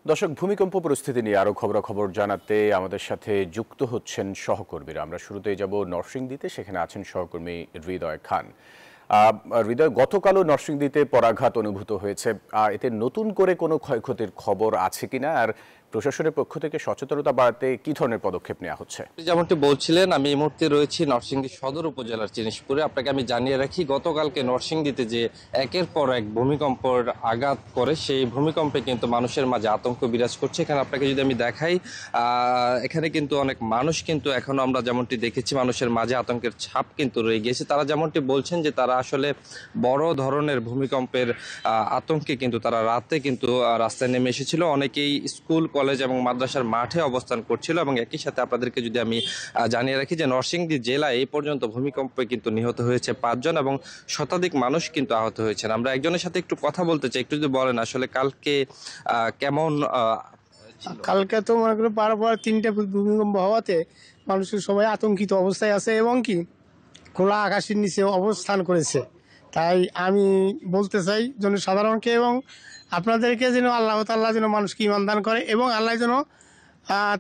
দর্শক, ভূমিকম্প পরিস্থিতি নিয়ে আরো খবরাখবর জানাতে আমাদের সাথে যুক্ত হচ্ছেন সহকর্মীরা। আমরা শুরুতেই যাব নরসিংদীতে, সেখানে আছেন সহকর্মী হৃদয় খান। হৃদয়, গতকালও নরসিংদীতে পরাঘাত অনুভূত হয়েছে। এতে নতুন করে কোনো ক্ষয়ক্ষতির খবর আছে কিনা, আর প্রশাসনের পক্ষ থেকে সচেতনতা বাড়াতে কি ধরনের পদক্ষেপ নেওয়া হচ্ছে? যেমনটি বলছিলেন, আমি এই মুহূর্তে রয়েছি নরসিংদী সদর উপজেলার জিনিসপুরে। আপনাকে আমি জানিয়ে রাখি, গতকালকে নরসিংদীতে যে একের পর এক ভূমিকম্পের আঘাত করে, সেই ভূমিকম্পে কিন্তু মানুষের মাঝে আতঙ্ক বিরাজ করছে। এখানে আপনাকে যদি আমি দেখাই, এখানে কিন্তু অনেক মানুষ কিন্তু এখনো আমরা যেমনটি দেখেছি, মানুষের মাঝে আতঙ্কের ছাপ কিন্তু রয়ে গিয়েছে। তারা যেমনটি বলছেন যে তারা আসলে বড় ধরনের ভূমিকম্পের আতঙ্কে কিন্তু তারা রাতে কিন্তু রাস্তায় নেমে এসেছিল। অনেকেই স্কুল, কলেজ এবং মাদ্রাসার মাঠে অবস্থান করছিল। এবং একই সাথে আপনাদেরকে যদি আমি জানিয়ে রাখি যে নরসিংদী জেলায় এই পর্যন্ত ভূমিকম্পে কিন্তু নিহত হয়েছে 5 জন এবং শতাধিক মানুষ কিন্তু আহত হয়েছেন। আমরা একজনের সাথে একটু কথা বলতে চাই। একটু যদি বলেন আসলে কালকে কেমন কালকে তো মনে করি পর 3টে ভূমিকম্প হওয়াতে মানুষের সবাই আতঙ্কিত অবস্থায় আছে এবং কি খোলা আকাশের নিচে অবস্থান করেছে। তাই আমি বলতে চাই জনসাধারণকে এবং আপনাদেরকে যেন আল্লাহ তাআলা যেন মানুষকে ঈমান দান করে এবং আল্লাহ যেন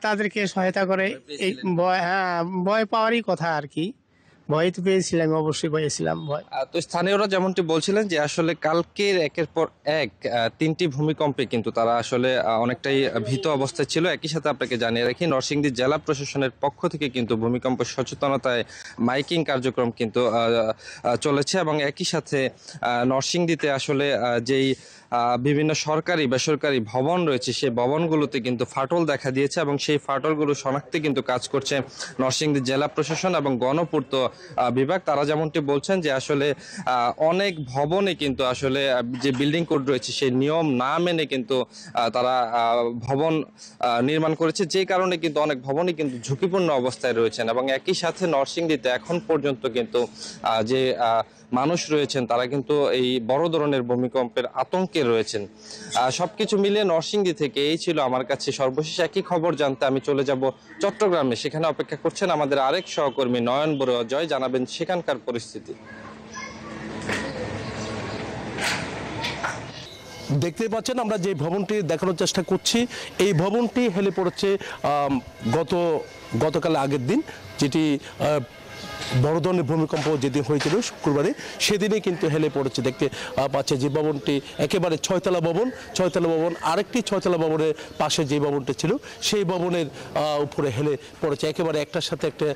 তাদেরকে সহায়তা করে। এই ভয় পাওয়ারই কথা আর কি। ভয় তো পেয়েছিলাম, অবশ্যই পেয়েছিলাম ভয়। তো স্থানীয়রা যেমনটি বলছিলেন যে আসলে কালকের একের পর এক 3টি ভূমিকম্পে কিন্তু তারা আসলে অনেকটাই ভীত অবস্থায় ছিল। একই সাথে আপনাকে জানিয়ে রাখি, নরসিংদী জেলা প্রশাসনের পক্ষ থেকে কিন্তু ভূমিকম্প সচেতনতায় মাইকিং কার্যক্রম কিন্তু চলেছে। এবং একই সাথে নরসিংদীতে আসলে যেই বিভিন্ন সরকারি বেসরকারি ভবন রয়েছে, সেই ভবনগুলোতে কিন্তু ফাটল দেখা দিয়েছে এবং সেই ফাটলগুলো শনাক্তে কিন্তু কাজ করছে নরসিংদী জেলা প্রশাসন এবং গণপূর্ত বিভাগ। তারা যেমনটি বলছেন যে আসলে অনেক ভবনে কিন্তু আসলে যে বিল্ডিং কোড রয়েছে সেই নিয়ম না মেনে কিন্তু তারা ভবন নির্মাণ করেছে, যে কারণে কিন্তু অনেক ভবনই কিন্তু ঝুঁকিপূর্ণ অবস্থায় রয়েছেন। এবং একই সাথে নরসিংদীতে এখন পর্যন্ত কিন্তু যে মানুষ রয়েছেন তারা কিন্তু এই বড় ধরনের ভূমিকম্পের আতঙ্কে রয়েছেন। সবকিছু মিলিয়ে নরসিংদী থেকে এই ছিল আমার কাছে সর্বশেষ। একই খবর জানতে আমি চলে যাব চট্টগ্রামে। সেখানে অপেক্ষা করছেন আমাদের আরেক সহকর্মী নয়ন বড়ুয়া জয়, জানাবেন সেখানকার পরিস্থিতি। দেখতে পাচ্ছেন আমরা যে ভবনটি দেখানোর চেষ্টা করছি, এই ভবনটি হেলে পড়েছে গতকাল আগের দিন, যেটি বড় ধরনের ভূমিকম্প যেদিন হয়েছিল শুক্রবারে, সেদিনে কিন্তু হেলে পড়েছে। দেখতে পাচ্ছে যে ভবনটি একেবারে ছয়তলা ভবন, আরেকটি ছয়তলা ভবনের পাশে যে ভবনটি ছিল সেই ভবনের উপরে হেলে পড়েছে, একেবারে একটার সাথে একটা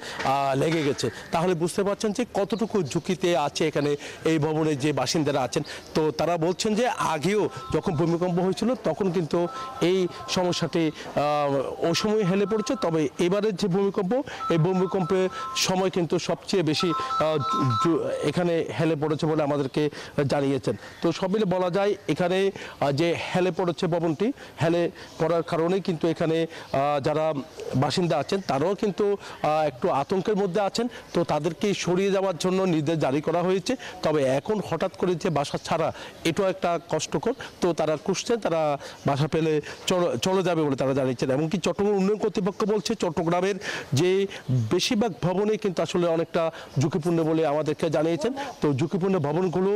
লেগে গেছে। তাহলে বুঝতে পারছেন যে কতটুকু ঝুঁকিতে আছে এখানে এই ভবনের যে বাসিন্দারা আছেন। তো তারা বলছেন যে আগেও যখন ভূমিকম্প হয়েছিল তখন কিন্তু এই সমস্যাটি ওই সময় হেলে পড়েছে, তবে এবারের যে ভূমিকম্প, এই ভূমিকম্পের সময় কিন্তু সবচেয়ে বেশি এখানে হেলে পড়েছে বলে আমাদেরকে জানিয়েছেন। তো সব মিলে বলা যায় এখানে যে হেলে পড়েছে ভবনটি, হেলে পড়ার কারণে কিন্তু এখানে যারা বাসিন্দা আছেন তারাও কিন্তু একটু আতঙ্কের মধ্যে আছেন। তো তাদেরকে সরিয়ে যাওয়ার জন্য নির্দেশ জারি করা হয়েছে। তবে এখন হঠাৎ করে যে বাসা ছাড়া, এটাও একটা কষ্টকর। তো তারা খুঁজছেন, তারা বাসা পেলে চলে যাবে বলে তারা জানিয়েছেন। এমনকি চট্টগ্রাম উন্নয়ন কর্তৃপক্ষ বলছে চট্টগ্রামের যে বেশিরভাগ ভবনে কিন্তু আসলে অনেকটা ঝুঁকিপূর্ণ বলে আমাদেরকে জানিয়েছেন। তো ঝুঁকিপূর্ণ ভবনগুলো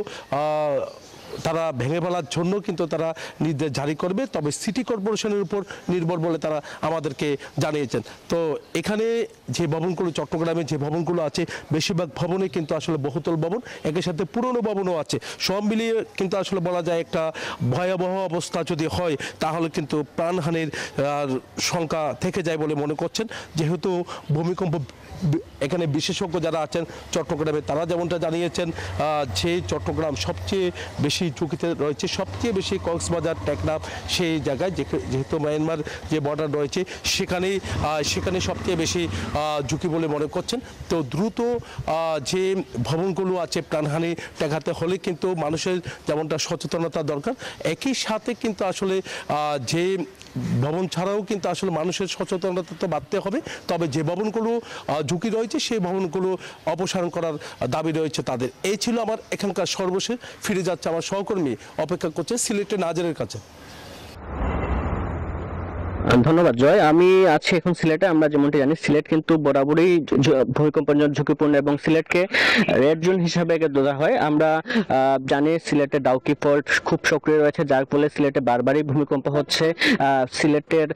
তারা ভেঙে ফেলার জন্য কিন্তু তারা নির্দেশ জারি করবে, তবে সিটি কর্পোরেশনের উপর নির্ভর বলে তারা আমাদেরকে জানিয়েছেন। তো এখানে যে ভবনগুলো, চট্টগ্রামে যে ভবনগুলো আছে, বেশিরভাগ ভবনে কিন্তু আসলে বহুতল ভবন, একই সাথে পুরনো ভবনও আছে। সব মিলিয়ে কিন্তু আসলে বলা যায় একটা ভয়াবহ অবস্থা যদি হয় তাহলে কিন্তু প্রাণহানির সংখ্যা থেকে যায় বলে মনে করছেন। যেহেতু ভূমিকম্প এখানে বিশেষজ্ঞ যারা আছেন চট্টগ্রামে, তারা যেমনটা জানিয়েছেন যে চট্টগ্রাম সবচেয়ে বেশি ঝুঁকিতে রয়েছে, সবচেয়ে বেশি কক্সবাজার, টেকনাফ সেই জায়গায়, যেহেতু মায়ানমার যে বর্ডার রয়েছে সেখানে সবচেয়ে বেশি ঝুঁকি বলে মনে করছেন। তো দ্রুত যে ভবনগুলো আছে প্রাণহানি ঠেকাতে হলে কিন্তু মানুষের যেমনটা সচেতনতা দরকার, একই সাথে কিন্তু আসলে যে ভবন ছাড়াও কিন্তু আসলে মানুষের সচেতনতা তো বাড়তে হবে। তবে যে ভবনগুলো ঝুঁকি রয়েছে সেই ভবনগুলো অপসারণ করার দাবি রয়েছে তাদের। এই ছিল আমার এখানকার সর্বশেষ। ফিরে যাচ্ছে আমার সহকর্মী, অপেক্ষা করছে সিলেটের নাজেরের কাছে। ধন্যবাদ জয়। আমি আছি এখন সিলেটে। আমরা যেমনটি জানি সিলেট কিন্তু বরাবরই ভূমিকম্পের জন্য ঝুঁকিপূর্ণ এবং সিলেটকে রেড জোন হিসাবে ধরা হয়। আমরা জানি সিলেটে ডাউকি ফল্ট খুব সক্রিয় রয়েছে, যার ফলে সিলেটে বারবারই ভূমিকম্প হচ্ছে। সিলেটের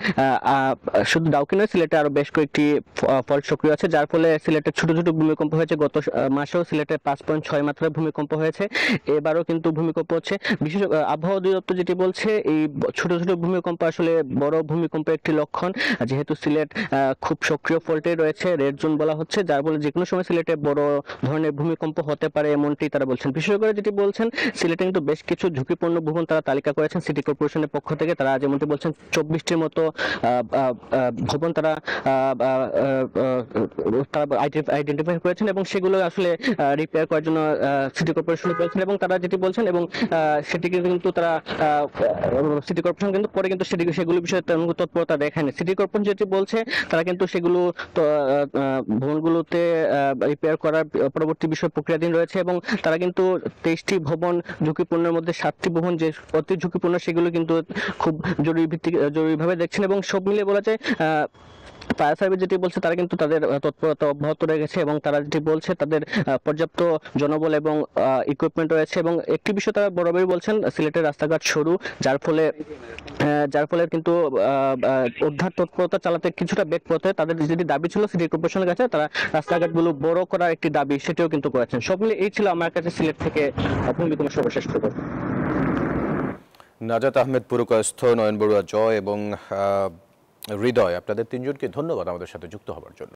শুধু ডাউকি নয়, সিলেটে আরো বেশ কয়েকটি ফল্ট সক্রিয় আছে, যার ফলে সিলেটে ছোট ছোট ভূমিকম্প হয়েছে। গত মাসেও সিলেটে 5.6 মাত্রার ভূমিকম্প হয়েছে, এবারও কিন্তু ভূমিকম্প হচ্ছে। বিশেষ আবহাওয়া অধিদপ্তর যেটি বলছে, এই ছোট ছোট ভূমিকম্প আসলে বড় ভূমিকম্পের একটি লক্ষণ। যেহেতু সিলেট খুব সক্রিয় ফল্টে রয়েছে, রেড জোন বলা হচ্ছে, যার ফলে যে কোনো সময় সিলেটে বড় ধরনের ভূমিকম্প হতে পারে এমনটি তারা বলছেন। বিশেষজ্ঞরা যেটি বলছেন, সিলেটে কিন্তু বেশ কিছু ঝুঁকিপূর্ণ ভবন তারা তালিকা করেছেন সিটি কর্পোরেশনের পক্ষ থেকে। তারা যেমনটি বলছেন 24টির মতো ভবন তারা আইডেন্টিফাই করেছেন এবং সেগুলো আসলে রিপেয়ার করার জন্য সিটি কর্পোরেশন বলছেন। এবং তারা যেটি বলছেন এবং সেটিকে কিন্তু তারা সিটি কর্পোরেশন কিন্তু পরে কিন্তু সেগুলো বিষয়ে তৎপরতা দেখায়নি। সিটি কর্পোরেশন যেটি বলছে, তারা কিন্তু সেগুলো ভবনগুলোতে রিপেয়ার করার পরবর্তী বিষয় প্রক্রিয়াধীন রয়েছে এবং তারা কিন্তু 23টি ভবন ঝুঁকিপূর্ণের মধ্যে 7টি ভবন যে অতি ঝুঁকিপূর্ণ সেগুলো কিন্তু খুব জরুরিভাবে দেখছেন। এবং সব মিলিয়ে বলা যায় ফায়ার সার্ভিস যেটি বলছে, তারা কিন্তু তাদের তৎপরতা অব্যাহত রেখেছে এবং তারা যেটি বলছে তাদের পর্যাপ্ত জনবল এবং ইকুইপমেন্ট রয়েছে। এবং একটি বিষয় তারা বরাবরই বলছেন, সিলেটের রাস্তাঘাট সরু, যার ফলে কিন্তু উদ্ধার তৎপরতা চালাতে কিছুটা বেগ পথে। তাদের যেটি দাবি ছিল সিটি কর্পোরেশনের কাছে, তারা রাস্তাঘাটগুলো বড় করার একটি দাবি, সেটিও কিন্তু করেছেন। সব মিলিয়ে এই ছিল আমার কাছে সিলেট থেকে ভূমিকম্পের সর্বশেষ খবর। নাজাত আহমেদ পুরকায়স্থ, নয়ন বড়ুয়া জয় এবং হৃদয়, আপনাদের তিনজনকে ধন্যবাদ আমাদের সাথে যুক্ত হওয়ার জন্য।